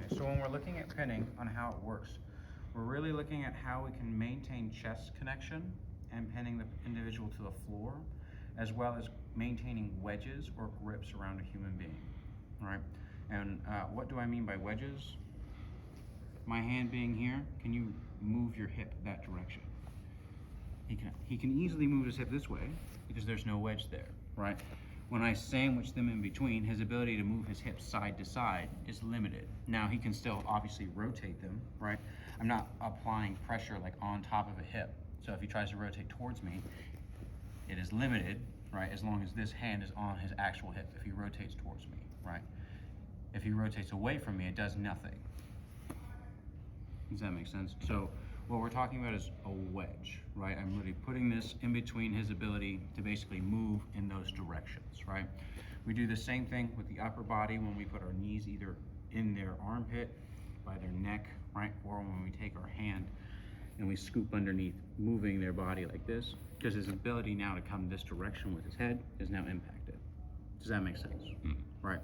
so when we're looking at pinning on how it works, we're really looking at how we can maintain chest connection and pinning the individual to the floor, as well as maintaining wedges or grips around a human being, right? And what do I mean by wedges? My hand being here, can you move your hip that direction? He can easily move his hip this way because there's no wedge there, right? When I sandwich them in between, his ability to move his hips side to side is limited. Now he can still obviously rotate them, right? I'm not applying pressure like on top of a hip. So if he tries to rotate towards me, it is limited, right? As long as this hand is on his actual hip, if he rotates towards me, right? If he rotates away from me, it does nothing. Does that make sense? So what we're talking about is a wedge, right? I'm really putting this in between his ability to basically move in those directions, right? We do the same thing with the upper body when we put our knees either in their armpit, by their neck, right? Or when we take our hand and we scoop underneath, moving their body like this, because his ability now to come this direction with his head is now impacted. Does that make sense? Right.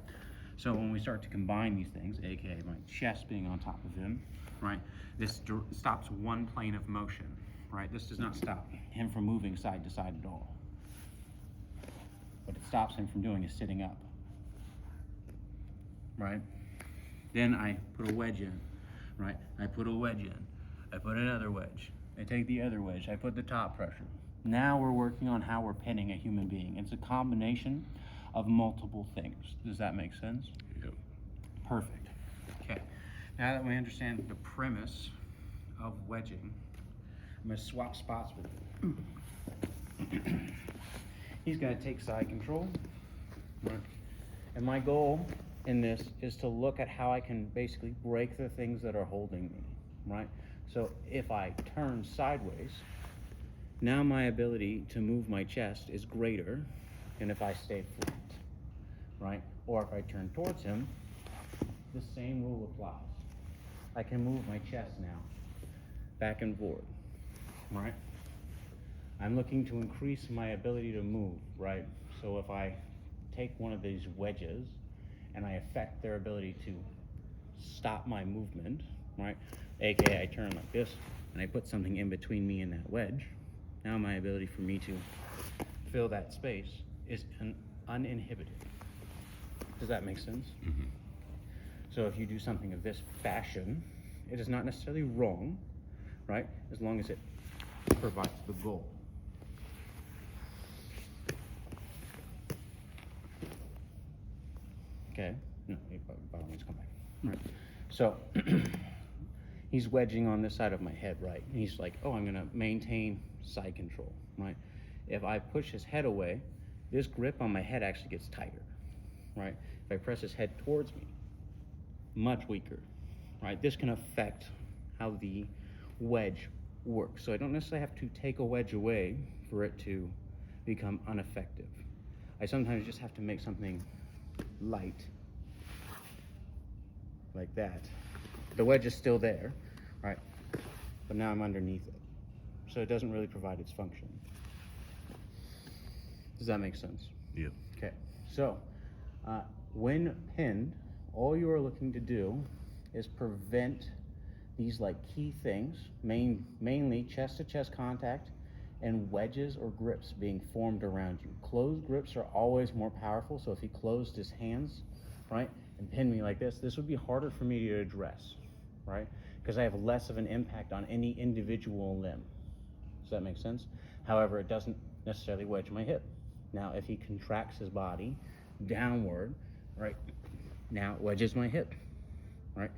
So when we start to combine these things, aka my chest being on top of him, right, this stops one plane of motion, right? This does not stop him from moving side to side at all. What it stops him from doing is sitting up, right? Then I put a wedge in, right? I put a wedge in. I put another wedge. I take the other wedge. I put the top pressure. Now we're working on how we're pinning a human being. It's a combination of multiple things. Does that make sense? Yep. Perfect. Okay. Now that we understand the premise of wedging, I'm going to swap spots with him. He's going to take side control. Right. And my goal in this is to look at how I can basically break the things that are holding me, right? So if I turn sideways, now my ability to move my chest is greater than if I stay flat, right? Or if I turn towards him, the same rule applies. I can move my chest now, back and forward, right? I'm looking to increase my ability to move, right? So if I take one of these wedges and I affect their ability to stop my movement, right? AKA I turn like this and I put something in between me and that wedge. Now my ability for me to fill that space is uninhibited. Does that make sense? Mm-hmm. So if you do something of this fashion, it is not necessarily wrong, right? As long as it provides the goal. Okay, no, by all means come back. Right. So he's wedging on this side of my head, right? And he's like, oh, I'm gonna maintain side control, right? If I push his head away, this grip on my head actually gets tighter, right? If I press his head towards me, much weaker, right? This can affect how the wedge works. So I don't necessarily have to take a wedge away for it to become ineffective. I sometimes just have to make something light, like that. The wedge is still there, right? But now I'm underneath it. So it doesn't really provide its function. Does that make sense? Yep. Okay, so when pinned, all you are looking to do is prevent these like key things, mainly chest-to-chest contact and wedges or grips being formed around you. Closed grips are always more powerful, so if he closed his hands, right, and pinned me like this would be harder for me to address, right? Because I have less of an impact on any individual limb. Does that make sense? However, it doesn't necessarily wedge my hip. Now, if he contracts his body downward, right, now it wedges my hip, right?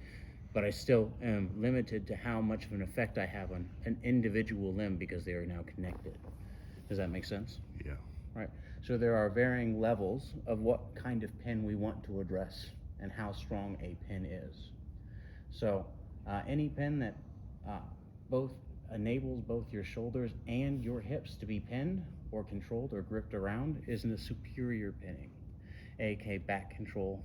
But I still am limited to how much of an effect I have on an individual limb because they are now connected. Does that make sense? Yeah. Right. So there are varying levels of what kind of pin we want to address and how strong a pin is. So any pin that both enables both your shoulders and your hips to be pinned or controlled or gripped around is in a superior pinning, aka back control.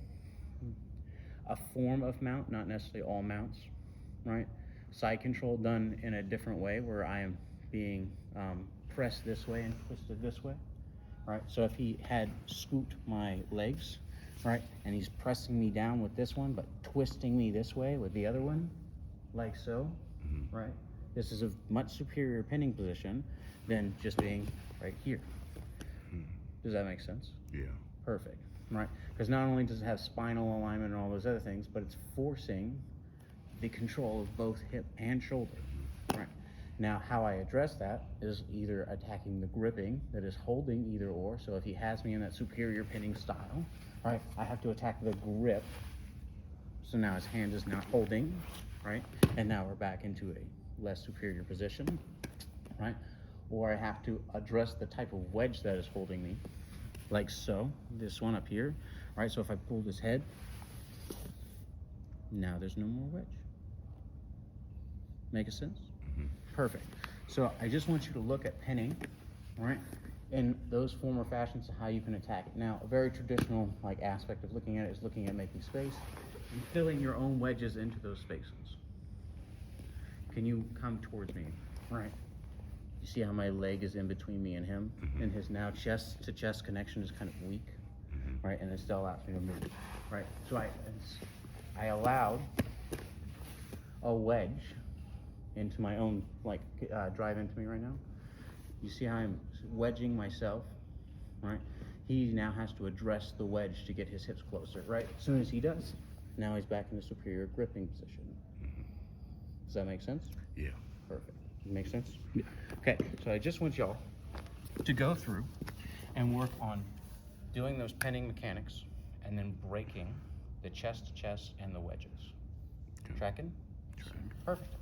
A form of mount, not necessarily all mounts, right? Side control done in a different way where I am being pressed this way and twisted this way, right? So if he had scooped my legs, right? And he's pressing me down with this one, but twisting me this way with the other one, like so, right? This is a much superior pinning position than just being right here. Does that make sense? Yeah. Perfect, right? Because not only does it have spinal alignment and all those other things, but it's forcing the control of both hip and shoulder, right? Now, how I address that is either attacking the gripping that is holding either or. So if he has me in that superior pinning style, right, I have to attack the grip. So now his hand is not holding, right? And now we're back into a less superior position, right? Or I have to address the type of wedge that is holding me, like so, this one up here, right? So if I pull this head, now there's no more wedge. Make a sense? Perfect. So I just want you to look at pinning, right? In those former fashions of how you can attack it. Now, a very traditional like aspect of looking at it is looking at making space and filling your own wedges into those spaces. Can you come towards me? Right. You see how my leg is in between me and him? And his now chest to chest connection is kind of weak, right? And it still allows me to move, right? So I allowed a wedge into my own, like, drive into me right now. You see how I'm wedging myself, right? He now has to address the wedge to get his hips closer, right? As soon as he does, now he's back in a superior gripping position. Does that make sense? Yeah. Perfect. Make sense? Yeah. Okay, so I just want y'all to go through and work on doing those pinning mechanics and then breaking the chest to chest and the wedges. Okay. Tracking? Tracking. Perfect.